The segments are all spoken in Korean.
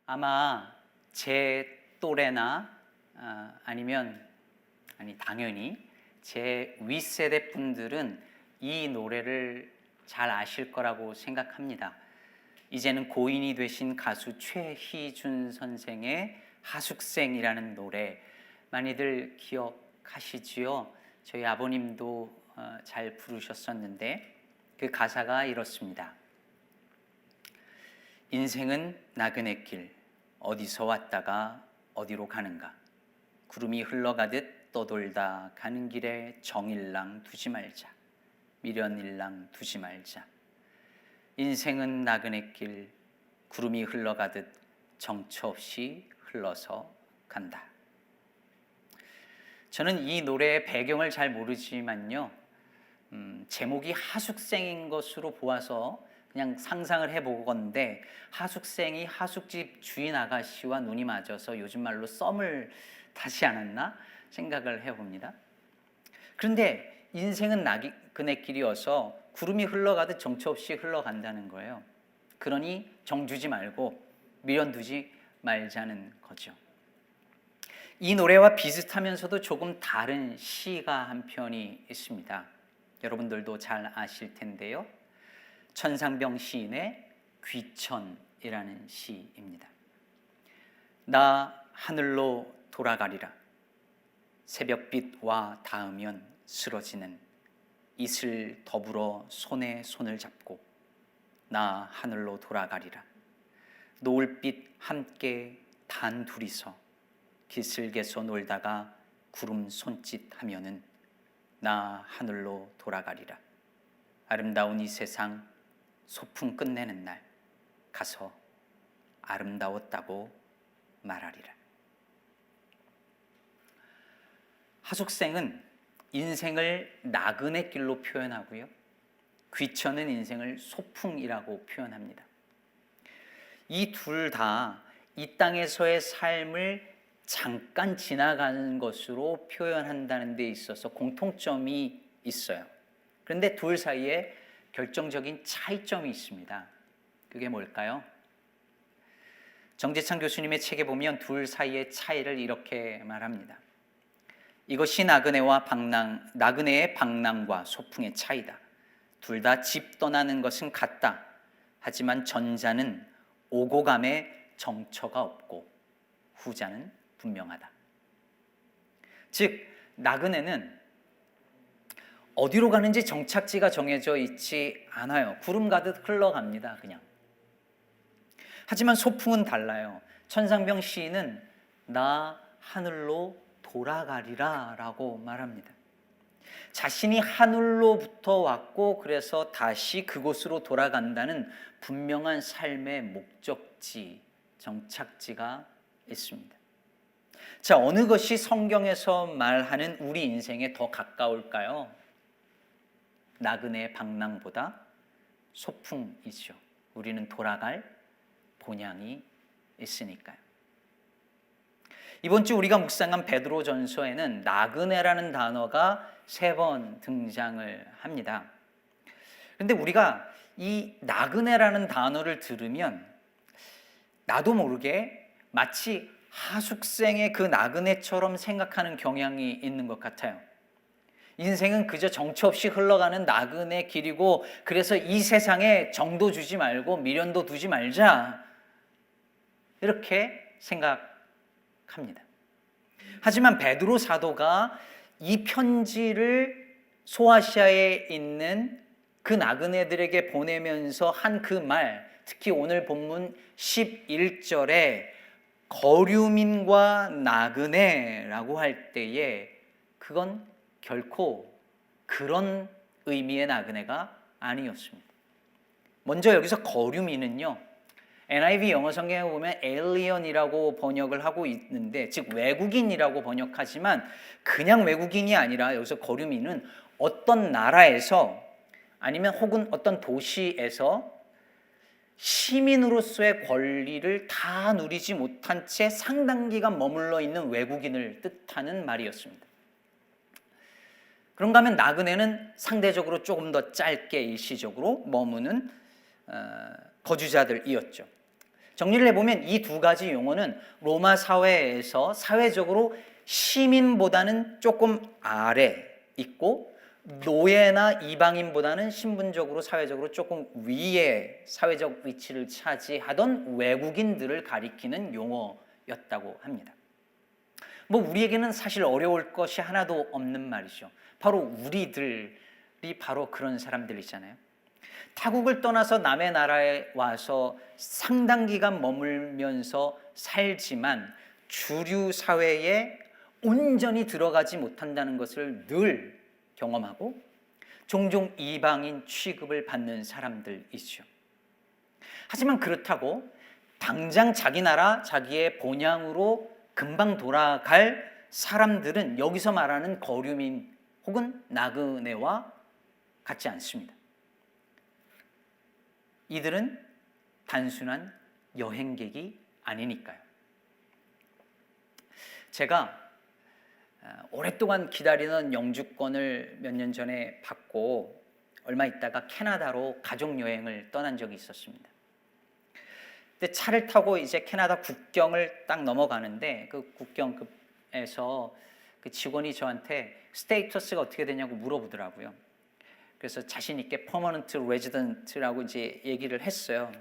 아마 제 또래나 당연히 제 윗세대 분들은 이 노래를 잘 아실 거라고 생각합니다. 이제는 고인이 되신 가수 최희준 선생의 하숙생이라는 노래 많이들 기억하시지요? 저희 아버님도 잘 부르셨었는데 그 가사가 이렇습니다. 인생은 나그네 길, 어디서 왔다가 어디로 가는가. 구름이 흘러가듯 떠돌다 가는 길에 정일랑 두지 말자. 미련일랑 두지 말자. 인생은 나그네 길, 구름이 흘러가듯 정처 없이 흘러서 간다. 저는 이 노래의 배경을 잘 모르지만요, 제목이 하숙생인 것으로 보아서 그냥 상상을 해보건데, 하숙생이 하숙집 주인 아가씨와 눈이 맞아서 요즘 말로 썸을 타지 않았나 생각을 해봅니다. 그런데 인생은 나그네 길이어서 구름이 흘러가듯 정처 없이 흘러간다는 거예요. 그러니 정주지 말고 미련 두지 말자는 거죠. 이 노래와 비슷하면서도 조금 다른 시가 한 편이 있습니다. 여러분들도 잘 아실 텐데요. 천상병 시인의 귀천이라는 시입니다. 나 하늘로 돌아가리라. 새벽빛 와 닿으면 쓰러지는 이슬 더불어 손에 손을 잡고 나 하늘로 돌아가리라. 노을빛 함께 단 둘이서 기슭에서 놀다가 구름 손짓하면은 나 하늘로 돌아가리라. 아름다운 이 세상 소풍 끝내는 날 가서 아름다웠다고 말하리라. 하숙생은 인생을 나그네 길로 표현하고요, 귀천은 인생을 소풍이라고 표현합니다. 이 둘 다 이 땅에서의 삶을 잠깐 지나가는 것으로 표현한다는 데 있어서 공통점이 있어요. 그런데 둘 사이에 결정적인 차이점이 있습니다. 그게 뭘까요? 정재창 교수님의 책에 보면 둘 사이의 차이를 이렇게 말합니다. 이것이 나그네의 방랑과 소풍의 차이다. 둘 다 집 떠나는 것은 같다. 하지만 전자는 오고 감에 정처가 없고 후자는 분명하다. 즉, 나그네는 어디로 가는지 정착지가 정해져 있지 않아요. 구름 가듯 흘러갑니다, 그냥. 하지만 소풍은 달라요. 천상병 시인은 나 하늘로 돌아가리라 라고 말합니다. 자신이 하늘로부터 왔고 그래서 다시 그곳으로 돌아간다는 분명한 삶의 목적지, 정착지가 있습니다. 자, 어느 것이 성경에서 말하는 우리 인생에 더 가까울까요? 나그네의 방랑보다 소풍이죠. 우리는 돌아갈 본향이 있으니까요. 이번 주 우리가 묵상한 베드로전서에는 나그네라는 단어가 3번 등장을 합니다. 그런데 우리가 이 나그네라는 단어를 들으면 나도 모르게 마치 하숙생의 그 나그네처럼 생각하는 경향이 있는 것 같아요. 인생은 그저 정처 없이 흘러가는 나그네 길이고 그래서 이 세상에 정도 주지 말고 미련도 두지 말자, 이렇게 생각합니다. 하지만 베드로 사도가 이 편지를 소아시아에 있는 그 나그네들에게 보내면서 한 그 말, 특히 오늘 본문 11절에 거류민과 나그네라고 할 때에 그건 결코 그런 의미의 나그네가 아니었습니다. 먼저 여기서 거류민은요, NIV 영어 성경에 보면 alien이라고 번역을 하고 있는데, 즉 외국인이라고 번역하지만 그냥 외국인이 아니라 여기서 거류민은 어떤 나라에서 아니면 혹은 어떤 도시에서 시민으로서의 권리를 다 누리지 못한 채 상당 기간 머물러 있는 외국인을 뜻하는 말이었습니다. 그런가 하면 나그네는 상대적으로 조금 더 짧게 일시적으로 머무는 거주자들이었죠. 정리를 해보면 이 두 가지 용어는 로마 사회에서 사회적으로 시민보다는 조금 아래 있고 노예나 이방인보다는 신분적으로 사회적으로 조금 위에 사회적 위치를 차지하던 외국인들을 가리키는 용어였다고 합니다. 뭐 우리에게는 사실 어려울 것이 하나도 없는 말이죠. 바로 우리들이 바로 그런 사람들이잖아요. 타국을 떠나서 남의 나라에 와서 상당 기간 머물면서 살지만 주류 사회에 온전히 들어가지 못한다는 것을 늘 경험하고 종종 이방인 취급을 받는 사람들이죠. 하지만 그렇다고 당장 자기 나라, 자기의 본향으로 금방 돌아갈 사람들은 여기서 말하는 거류민 혹은 나그네와 같지 않습니다. 이들은 단순한 여행객이 아니니까요. 제가 오랫동안 기다리는 영주권을 몇 년 전에 받고 얼마 있다가 캐나다로 가족여행을 떠난 적이 있었습니다. 근데 차를 타고 이제 캐나다 국경을 딱 넘어가는데 그 국경에서 그 직원이 저한테 스테이터스가 어떻게 되냐고 물어보더라고요. 그래서 자신 있게 퍼머넌트 레지던트라고 이제 얘기를 했어요.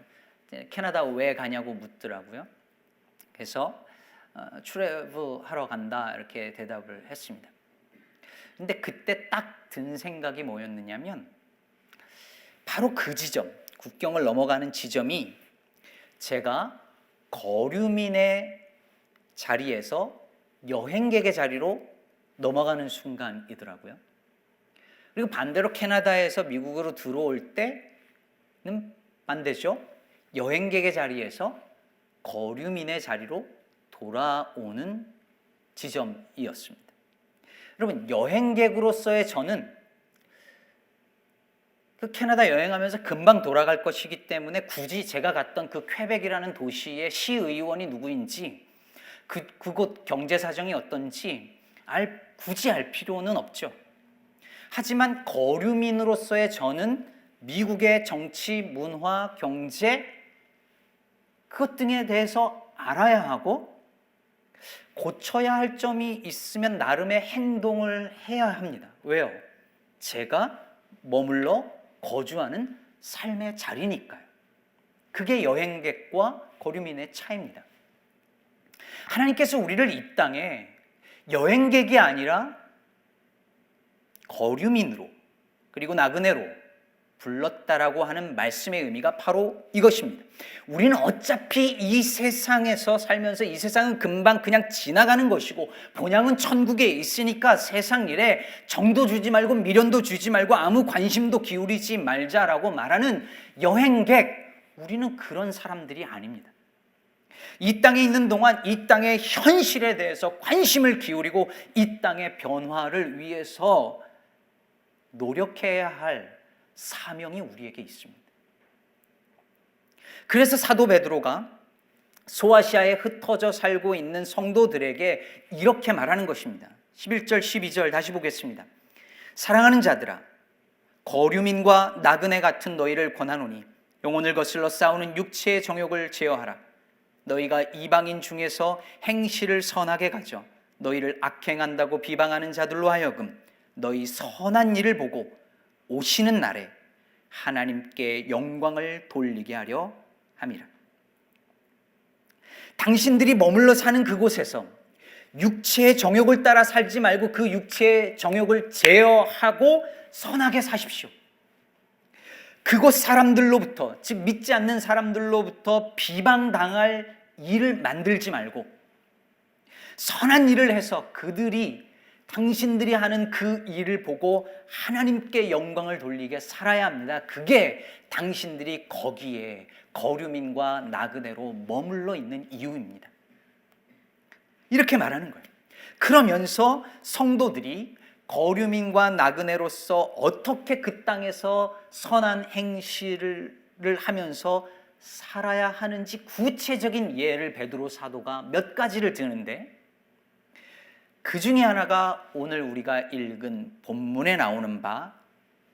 캐나다 왜 가냐고 묻더라고요. 그래서 트래블 하러 간다 이렇게 대답을 했습니다. 근데 그때 딱 든 생각이 뭐였느냐면 바로 그 지점, 국경을 넘어가는 지점이 제가 거류민의 자리에서 여행객의 자리로 넘어가는 순간이더라고요. 그리고 반대로 캐나다에서 미국으로 들어올 때는 반대죠. 여행객의 자리에서 거류민의 자리로 돌아오는 지점이었습니다. 여러분, 여행객으로서의 저는 그 캐나다 여행하면서 금방 돌아갈 것이기 때문에 굳이 제가 갔던 그 퀘벡이라는 도시의 시의원이 누구인지 그곳 경제 사정이 어떤지 굳이 알 필요는 없죠. 하지만 거류민으로서의 저는 미국의 정치, 문화, 경제 그것 등에 대해서 알아야 하고 고쳐야 할 점이 있으면 나름의 행동을 해야 합니다. 왜요? 제가 머물러 거주하는 삶의 자리니까요. 그게 여행객과 거류민의 차이입니다. 하나님께서 우리를 이 땅에 여행객이 아니라 거류민으로 그리고 나그네로 불렀다라고 하는 말씀의 의미가 바로 이것입니다. 우리는 어차피 이 세상에서 살면서 이 세상은 금방 그냥 지나가는 것이고 본향은 천국에 있으니까 세상 일에 정도 주지 말고 미련도 주지 말고 아무 관심도 기울이지 말자라고 말하는 여행객, 우리는 그런 사람들이 아닙니다. 이 땅에 있는 동안 이 땅의 현실에 대해서 관심을 기울이고 이 땅의 변화를 위해서 노력해야 할 사명이 우리에게 있습니다. 그래서 사도 베드로가 소아시아에 흩어져 살고 있는 성도들에게 이렇게 말하는 것입니다. 11절 12절 다시 보겠습니다. 사랑하는 자들아, 거류민과 나그네 같은 너희를 권하노니 영혼을 거슬러 싸우는 육체의 정욕을 제어하라. 너희가 이방인 중에서 행실을 선하게 가져 너희를 악행한다고 비방하는 자들로 하여금 너희 선한 일을 보고 오시는 날에 하나님께 영광을 돌리게 하려 함이라. 당신들이 머물러 사는 그곳에서 육체의 정욕을 따라 살지 말고 그 육체의 정욕을 제어하고 선하게 사십시오. 그곳 사람들로부터, 즉 믿지 않는 사람들로부터 비방당할 일을 만들지 말고 선한 일을 해서 그들이 당신들이 하는 그 일을 보고 하나님께 영광을 돌리게 살아야 합니다. 그게 당신들이 거기에 거류민과 나그네로 머물러 있는 이유입니다. 이렇게 말하는 거예요. 그러면서 성도들이 거류민과 나그네로서 어떻게 그 땅에서 선한 행실을 하면서 살아야 하는지 구체적인 예를 베드로 사도가 몇 가지를 드는데 그 중에 하나가 오늘 우리가 읽은 본문에 나오는 바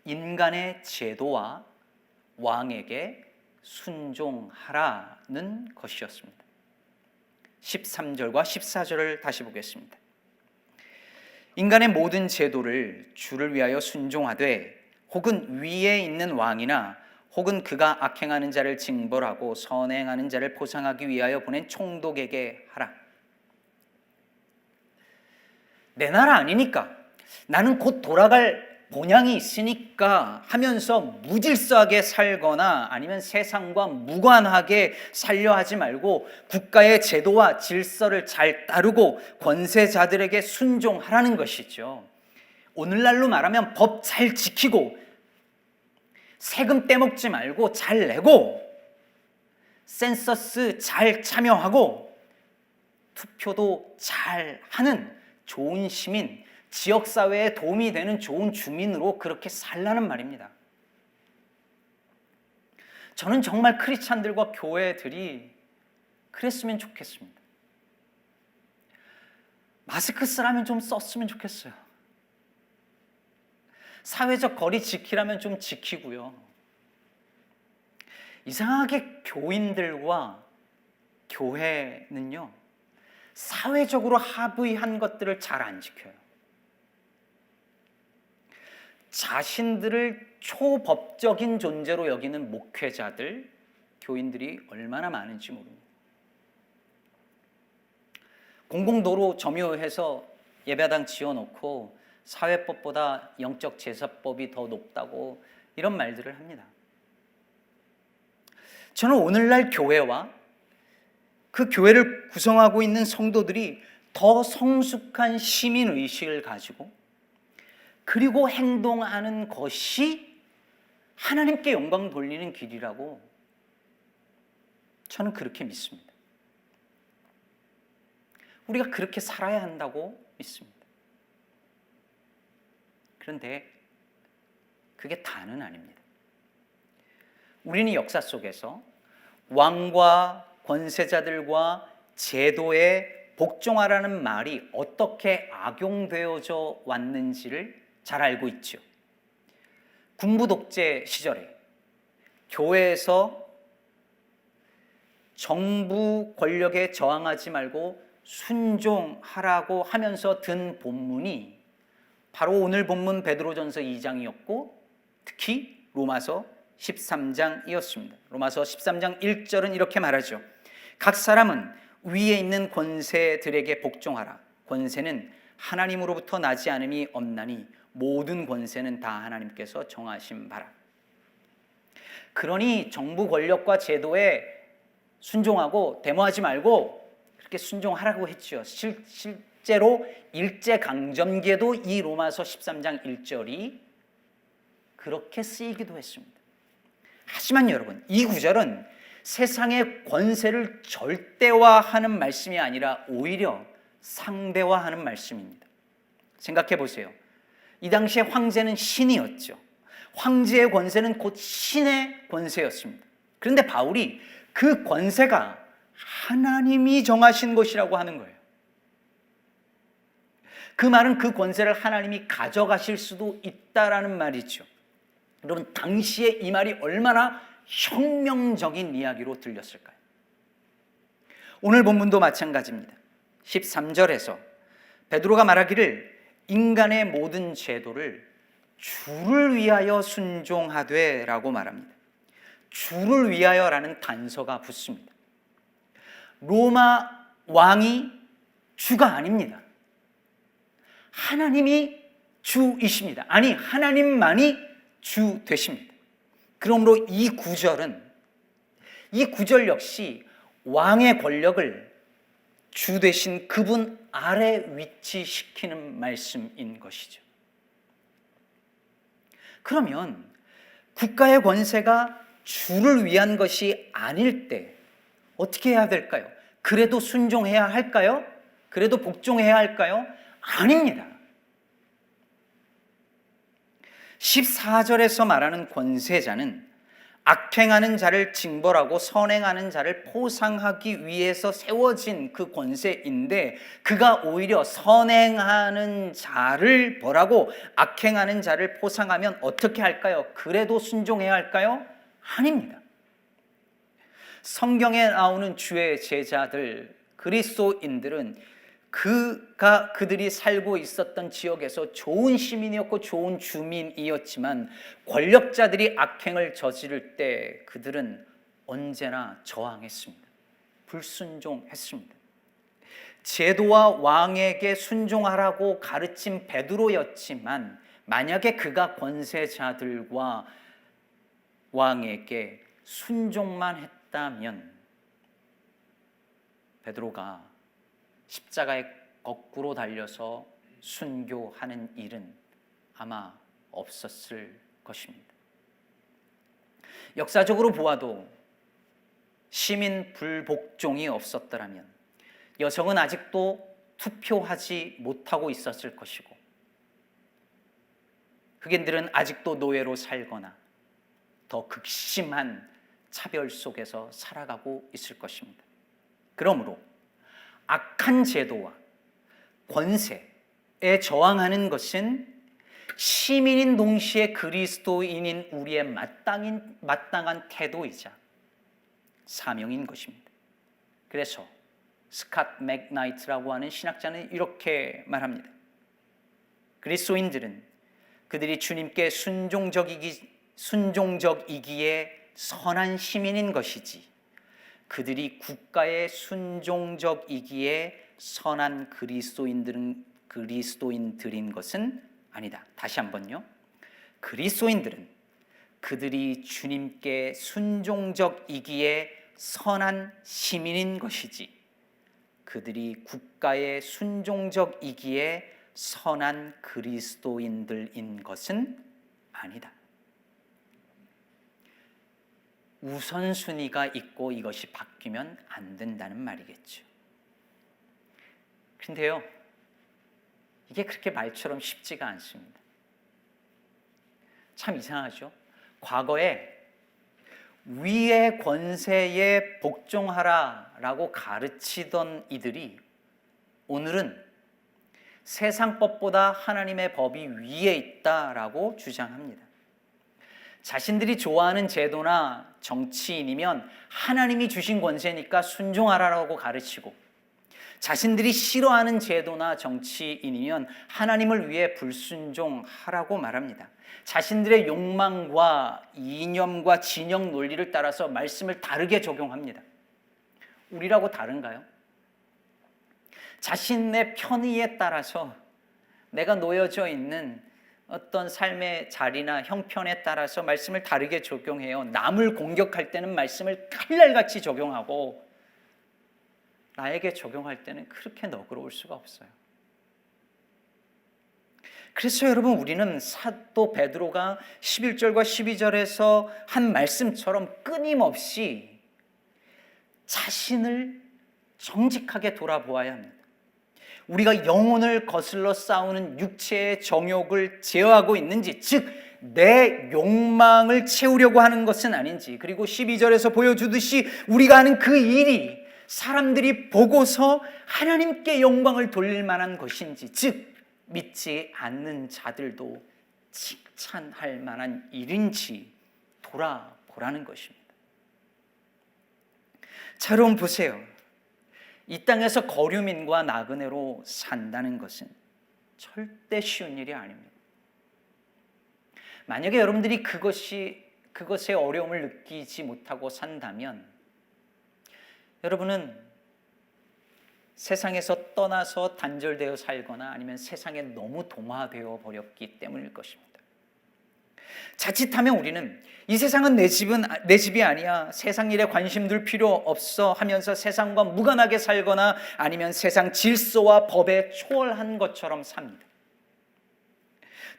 인간의 제도와 왕에게 순종하라는 것이었습니다. 13절과 14절을 다시 보겠습니다. 인간의 모든 제도를 주를 위하여 순종하되 혹은 위에 있는 왕이나 혹은 그가 악행하는 자를 징벌하고 선행하는 자를 보상하기 위하여 보낸 총독에게 하라. 내 나라 아니니까, 나는 곧 돌아갈 본향이 있으니까 하면서 무질서하게 살거나 아니면 세상과 무관하게 살려 하지 말고 국가의 제도와 질서를 잘 따르고 권세자들에게 순종하라는 것이죠. 오늘날로 말하면 법 잘 지키고 세금 떼먹지 말고 잘 내고 센서스 잘 참여하고 투표도 잘 하는 좋은 시민, 지역사회에 도움이 되는 좋은 주민으로 그렇게 살라는 말입니다. 저는 정말 크리스찬들과 교회들이 그랬으면 좋겠습니다. 마스크 쓰라면 좀 썼으면 좋겠어요. 사회적 거리 지키라면 좀 지키고요. 이상하게 교인들과 교회는요, 사회적으로 합의한 것들을 잘 안 지켜요. 자신들을 초법적인 존재로 여기는 목회자들, 교인들이 얼마나 많은지 모릅니다. 공공도로 점유해서 예배당 지어놓고 사회법보다 영적 제사법이 더 높다고 이런 말들을 합니다. 저는 오늘날 교회와 그 교회를 구성하고 있는 성도들이 더 성숙한 시민의식을 가지고 그리고 행동하는 것이 하나님께 영광 돌리는 길이라고 저는 그렇게 믿습니다. 우리가 그렇게 살아야 한다고 믿습니다. 그런데 그게 다는 아닙니다. 우리는 역사 속에서 왕과 권세자들과 제도에 복종하라는 말이 어떻게 악용되어져 왔는지를 잘 알고 있죠. 군부 독재 시절에 교회에서 정부 권력에 저항하지 말고 순종하라고 하면서 든 본문이 바로 오늘 본문 베드로전서 2장이었고 특히 로마서 13장이었습니다. 로마서 13장 1절은 이렇게 말하죠. 각 사람은 위에 있는 권세들에게 복종하라. 권세는 하나님으로부터 나지 않음이 없나니 모든 권세는 다 하나님께서 정하신 바라. 그러니 정부 권력과 제도에 순종하고 데모하지 말고 그렇게 순종하라고 했죠. 실제로 일제강점기에도 이 로마서 13장 1절이 그렇게 쓰이기도 했습니다. 하지만 여러분, 이 구절은 세상의 권세를 절대화하는 말씀이 아니라 오히려 상대화하는 말씀입니다. 생각해 보세요. 이 당시에 황제는 신이었죠. 황제의 권세는 곧 신의 권세였습니다. 그런데 바울이 그 권세가 하나님이 정하신 것이라고 하는 거예요. 그 말은 그 권세를 하나님이 가져가실 수도 있다라는 말이죠. 여러분, 당시에 이 말이 얼마나 혁명적인 이야기로 들렸을까요? 오늘 본문도 마찬가지입니다. 13절에서 베드로가 말하기를 인간의 모든 제도를 주를 위하여 순종하되 라고 말합니다. 주를 위하여라는 단서가 붙습니다. 로마 왕이 주가 아닙니다. 하나님이 주이십니다. 아니, 하나님만이 주 되십니다. 그러므로 이 구절 역시 왕의 권력을 주 되신 그분 아래 위치시키는 말씀인 것이죠. 그러면 국가의 권세가 주를 위한 것이 아닐 때 어떻게 해야 될까요? 그래도 순종해야 할까요? 그래도 복종해야 할까요? 아닙니다. 14절에서 말하는 권세자는 악행하는 자를 징벌하고 선행하는 자를 포상하기 위해서 세워진 그 권세인데 그가 오히려 선행하는 자를 벌하고 악행하는 자를 포상하면 어떻게 할까요? 그래도 순종해야 할까요? 아닙니다. 성경에 나오는 주의 제자들, 그리스도인들은 그들이 살고 있었던 지역에서 좋은 시민이었고 좋은 주민이었지만 권력자들이 악행을 저지를 때 그들은 언제나 저항했습니다. 불순종했습니다. 제도와 왕에게 순종하라고 가르친 베드로였지만 만약에 그가 권세자들과 왕에게 순종만 했다면 베드로가 십자가에 거꾸로 달려서 순교하는 일은 아마 없었을 것입니다. 역사적으로 보아도 시민 불복종이 없었더라면 여성은 아직도 투표하지 못하고 있었을 것이고 흑인들은 아직도 노예로 살거나 더 극심한 차별 속에서 살아가고 있을 것입니다. 그러므로 악한 제도와 권세에 저항하는 것은 시민인 동시에 그리스도인인 우리의 마땅한 태도이자 사명인 것입니다. 그래서 스캇 맥나이트라고 하는 신학자는 이렇게 말합니다. 그리스도인들은 그들이 주님께 순종적이기에 선한 시민인 것이지 그들이 국가에 순종적이기에 선한 그리스도인들인 것은 아니다. 다시 한번요. 그리스도인들은 그들이 주님께 순종적이기에 선한 시민인 것이지 그들이 국가에 순종적이기에 선한 그리스도인들인 것은 아니다. 우선순위가 있고 이것이 바뀌면 안 된다는 말이겠죠. 근데요, 이게 그렇게 말처럼 쉽지가 않습니다. 참 이상하죠? 과거에 위의 권세에 복종하라라고 가르치던 이들이 오늘은 세상 법보다 하나님의 법이 위에 있다라고 주장합니다. 자신들이 좋아하는 제도나 정치인이면 하나님이 주신 권세니까 순종하라고 가르치고 자신들이 싫어하는 제도나 정치인이면 하나님을 위해 불순종하라고 말합니다. 자신들의 욕망과 이념과 진영 논리를 따라서 말씀을 다르게 적용합니다. 우리라고 다른가요? 자신의 편의에 따라서 내가 놓여져 있는 어떤 삶의 자리나 형편에 따라서 말씀을 다르게 적용해요. 남을 공격할 때는 말씀을 칼날같이 적용하고 나에게 적용할 때는 그렇게 너그러울 수가 없어요. 그래서 여러분 우리는 사도 베드로가 11절과 12절에서 한 말씀처럼 끊임없이 자신을 정직하게 돌아보아야 합니다. 우리가 영혼을 거슬러 싸우는 육체의 정욕을 제어하고 있는지, 즉 내 욕망을 채우려고 하는 것은 아닌지, 그리고 12절에서 보여주듯이 우리가 하는 그 일이 사람들이 보고서 하나님께 영광을 돌릴 만한 것인지, 즉 믿지 않는 자들도 칭찬할 만한 일인지 돌아보라는 것입니다. 자, 여러분 보세요. 이 땅에서 거류민과 나그네로 산다는 것은 절대 쉬운 일이 아닙니다. 만약에 여러분들이 그것의 어려움을 느끼지 못하고 산다면 여러분은 세상에서 떠나서 단절되어 살거나 아니면 세상에 너무 동화되어 버렸기 때문일 것입니다. 자칫하면 우리는 이 세상은 내 집이 아니야, 세상 일에 관심 둘 필요 없어 하면서 세상과 무관하게 살거나 아니면 세상 질서와 법에 초월한 것처럼 삽니다.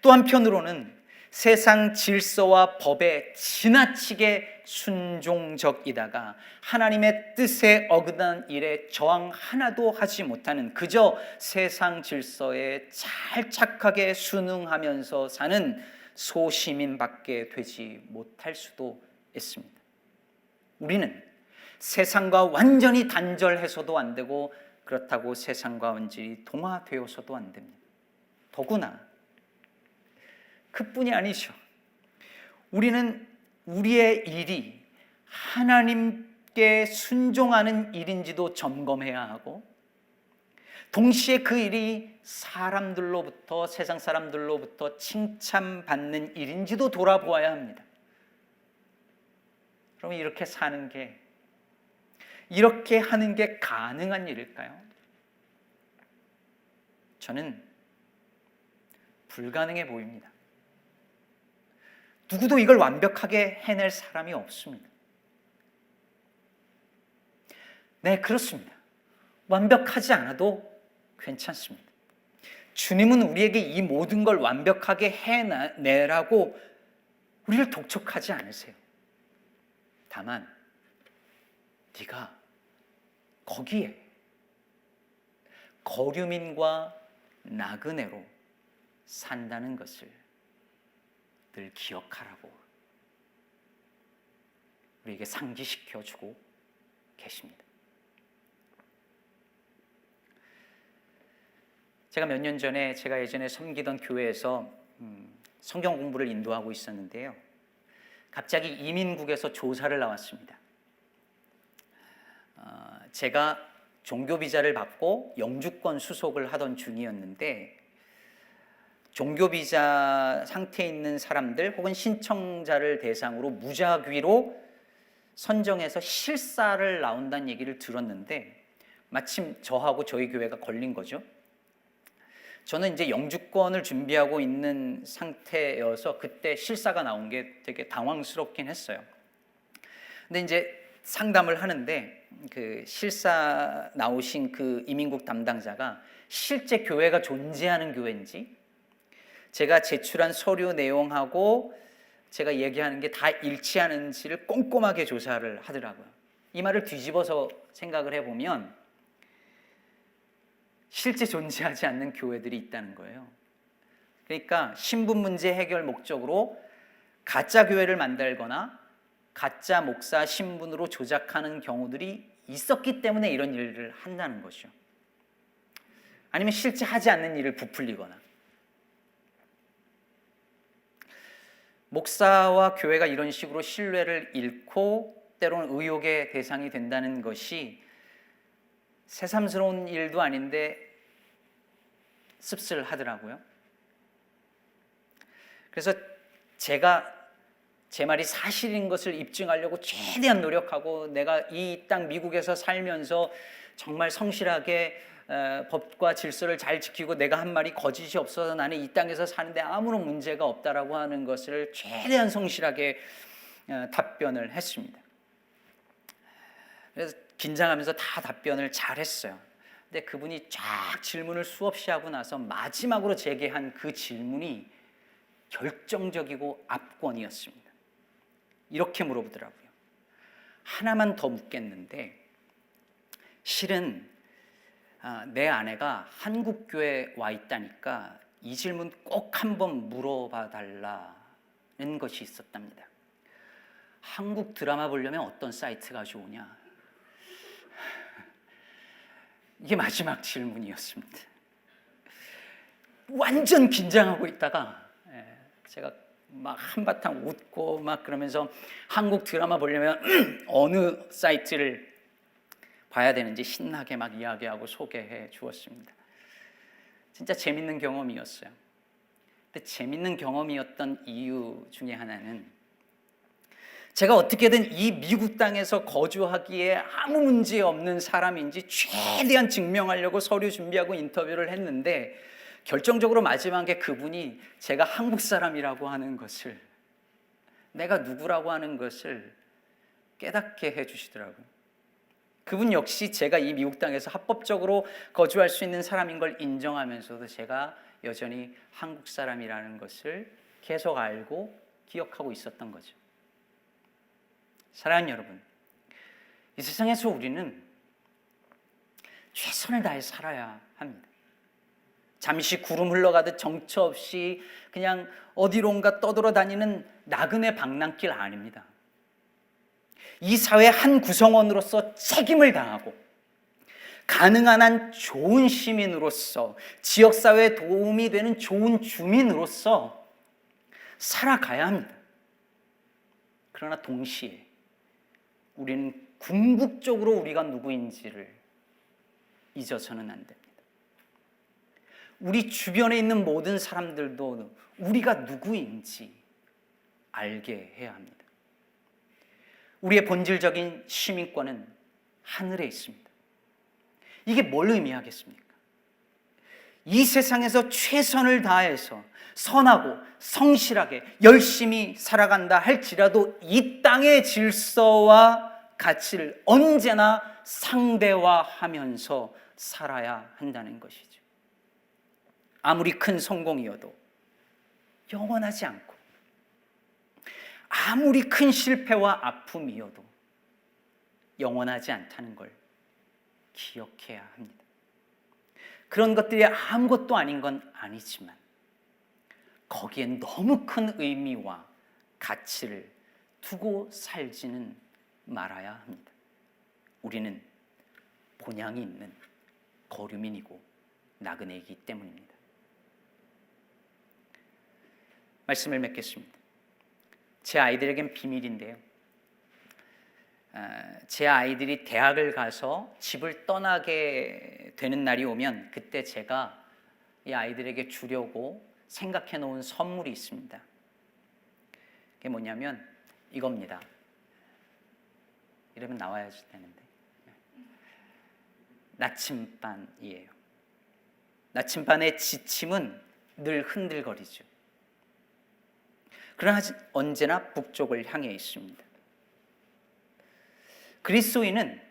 또 한편으로는 세상 질서와 법에 지나치게 순종적이다가 하나님의 뜻에 어긋난 일에 저항 하나도 하지 못하는 그저 세상 질서에 잘 착하게 순응하면서 사는 소시민밖에 되지 못할 수도 있습니다. 우리는 세상과 완전히 단절해서도 안 되고 그렇다고 세상과 완전히 동화되어서도 안 됩니다. 더구나 그뿐이 아니죠. 우리는 우리의 일이 하나님 법께 순종하는 일인지도 점검해야 하고, 동시에 그 일이 사람들로부터, 세상 사람들로부터 칭찬받는 일인지도 돌아보아야 합니다. 그럼 이렇게 사는 게, 이렇게 하는 게 가능한 일일까요? 저는 불가능해 보입니다. 누구도 이걸 완벽하게 해낼 사람이 없습니다. 네, 그렇습니다. 완벽하지 않아도 괜찮습니다. 주님은 우리에게 이 모든 걸 완벽하게 해내라고 우리를 독촉하지 않으세요. 다만 네가 거기에 거류민과 나그네로 산다는 것을 늘 기억하라고 우리에게 상기시켜주고 계십니다. 제가 몇 년 전에 제가 예전에 섬기던 교회에서 성경 공부를 인도하고 있었는데요. 갑자기 이민국에서 조사를 나왔습니다. 제가 종교 비자를 받고 영주권 수속을 하던 중이었는데, 종교 비자 상태에 있는 사람들 혹은 신청자를 대상으로 무작위로 선정해서 실사를 나온다는 얘기를 들었는데, 마침 저하고 저희 교회가 걸린 거죠. 저는 이제 영주권을 준비하고 있는 상태여서 그때 실사가 나온 게 되게 당황스럽긴 했어요. 근데 이제 상담을 하는데 그 실사 나오신 그 이민국 담당자가 실제 교회가 존재하는 교회인지, 제가 제출한 서류 내용하고 제가 얘기하는 게 다 일치하는지를 꼼꼼하게 조사를 하더라고요. 이 말을 뒤집어서 생각을 해보면 실제 존재하지 않는 교회들이 있다는 거예요. 그러니까 신분 문제 해결 목적으로 가짜 교회를 만들거나 가짜 목사 신분으로 조작하는 경우들이 있었기 때문에 이런 일을 한다는 것이죠. 아니면 실제 하지 않는 일을 부풀리거나. 목사와 교회가 이런 식으로 신뢰를 잃고 때로는 의혹의 대상이 된다는 것이 새삼스러운 일도 아닌데 씁쓸하더라고요. 그래서 제가 제 말이 사실인 것을 입증하려고 최대한 노력하고, 내가 이 땅 미국에서 살면서 정말 성실하게 법과 질서를 잘 지키고 내가 한 말이 거짓이 없어서 나는 이 땅에서 사는데 아무런 문제가 없다라고 하는 것을 최대한 성실하게 답변을 했습니다. 그래서 긴장하면서 다 답변을 잘했어요. 근데 그분이 쫙 질문을 수없이 하고 나서 마지막으로 제기한 그 질문이 결정적이고 압권이었습니다. 이렇게 물어보더라고요. 하나만 더 묻겠는데, 실은 내 아내가 한국교회에 와 있다니까 이 질문 꼭 한번 물어봐 달라는 것이 있었답니다. 한국 드라마 보려면 어떤 사이트가 좋으냐? 이게 마지막 질문이었습니다. 완전 긴장하고 있다가 제가 막 한바탕 웃고 막 그러면서 한국 드라마 보려면 어느 사이트를 봐야 되는지 신나게 막 이야기하고 소개해 주었습니다. 진짜 재밌는 경험이었어요. 근데 재밌는 경험이었던 이유 중에 하나는, 제가 어떻게든 이 미국 땅에서 거주하기에 아무 문제 없는 사람인지 최대한 증명하려고 서류 준비하고 인터뷰를 했는데, 결정적으로 마지막에 그분이 제가 한국 사람이라고 하는 것을, 내가 누구라고 하는 것을 깨닫게 해주시더라고요. 그분 역시 제가 이 미국 땅에서 합법적으로 거주할 수 있는 사람인 걸 인정하면서도 제가 여전히 한국 사람이라는 것을 계속 알고 기억하고 있었던 거죠. 사랑하는 여러분, 이 세상에서 우리는 최선을 다해 살아야 합니다. 잠시 구름 흘러가듯 정처 없이 그냥 어디론가 떠돌아다니는 나그네 방랑길 아닙니다. 이 사회의 한 구성원으로서 책임을 다하고 가능한 한 좋은 시민으로서, 지역사회에 도움이 되는 좋은 주민으로서 살아가야 합니다. 그러나 동시에 우리는 궁극적으로 우리가 누구인지를 잊어서는 안 됩니다. 우리 주변에 있는 모든 사람들도 우리가 누구인지 알게 해야 합니다. 우리의 본질적인 시민권은 하늘에 있습니다. 이게 뭘 의미하겠습니까? 이 세상에서 최선을 다해서 선하고 성실하게 열심히 살아간다 할지라도 이 땅의 질서와 가치를 언제나 상대화하면서 살아야 한다는 것이죠. 아무리 큰 성공이어도 영원하지 않고, 아무리 큰 실패와 아픔이어도 영원하지 않다는 걸 기억해야 합니다. 그런 것들이 아무것도 아닌 건 아니지만 거기엔 너무 큰 의미와 가치를 두고 살지는 말아야 합니다. 우리는 본향이 있는 거류민이고 나그네이기 때문입니다. 말씀을 맺겠습니다. 제 아이들에겐 비밀인데요, 제 아이들이 대학을 가서 집을 떠나게 되는 날이 오면 그때 제가 이 아이들에게 주려고 생각해 놓은 선물이 있습니다. 그게 뭐냐면 이겁니다. 이러면 나와야 되는데, 나침반이에요. 나침반의 지침은 늘 흔들거리죠. 그러나 언제나 북쪽을 향해 있습니다. 그리스도인은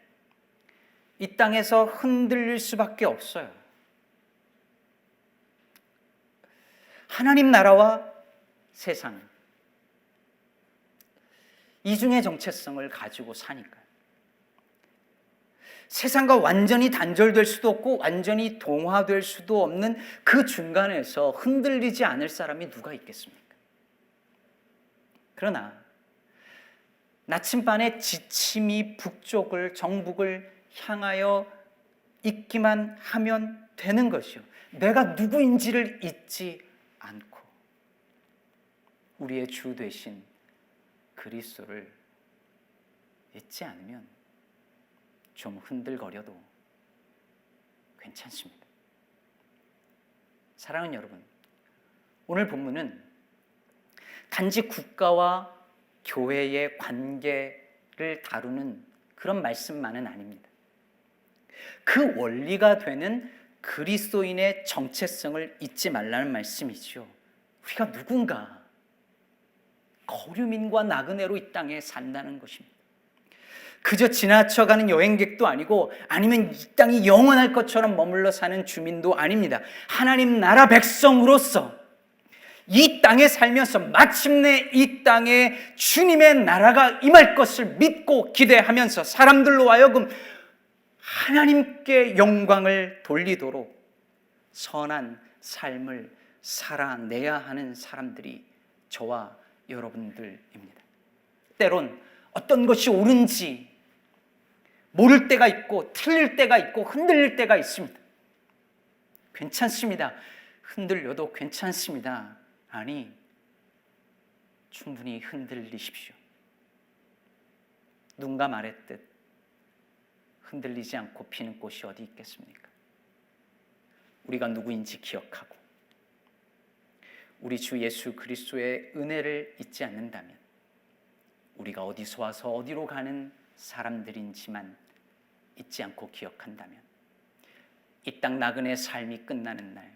이 땅에서 흔들릴 수밖에 없어요. 하나님 나라와 세상, 이 중의 정체성을 가지고 사니까요. 세상과 완전히 단절될 수도 없고 완전히 동화될 수도 없는 그 중간에서 흔들리지 않을 사람이 누가 있겠습니까? 그러나 나침반의 지침이 북쪽을, 정북을 향하여 있기만 하면 되는 것이요, 내가 누구인지를 잊지 않고 우리의 주 되신 그리스도를 잊지 않으면 좀 흔들거려도 괜찮습니다. 사랑하는 여러분, 오늘 본문은 단지 국가와 교회의 관계를 다루는 그런 말씀만은 아닙니다. 그 원리가 되는 그리스도인의 정체성을 잊지 말라는 말씀이죠. 우리가 누군가 거류민과 나그네로 이 땅에 산다는 것입니다. 그저 지나쳐가는 여행객도 아니고, 아니면 이 땅이 영원할 것처럼 머물러 사는 주민도 아닙니다. 하나님 나라 백성으로서 이 땅에 살면서 마침내 이 땅에 주님의 나라가 임할 것을 믿고 기대하면서 사람들로 하여금 하나님께 영광을 돌리도록 선한 삶을 살아내야 하는 사람들이 저와 여러분들입니다. 때론 어떤 것이 옳은지 모를 때가 있고, 틀릴 때가 있고, 흔들릴 때가 있습니다. 괜찮습니다. 흔들려도 괜찮습니다. 아니, 충분히 흔들리십시오. 누군가 말했듯 흔들리지 않고 피는 꽃이 어디 있겠습니까? 우리가 누구인지 기억하고 우리 주 예수 그리스도의 은혜를 잊지 않는다면, 우리가 어디서 와서 어디로 가는 사람들인지만 잊지 않고 기억한다면, 이 땅 나그네 삶이 끝나는 날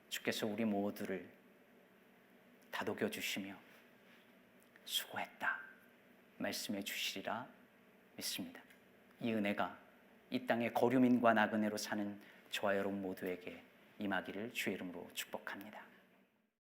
주께서 우리 모두를 다독여 주시며 수고했다 말씀해 주시리라 믿습니다. 이 은혜가 이 땅의 거류민과 나그네로 사는 저와 여러분 모두에게 임하기를 주의 이름으로 축복합니다.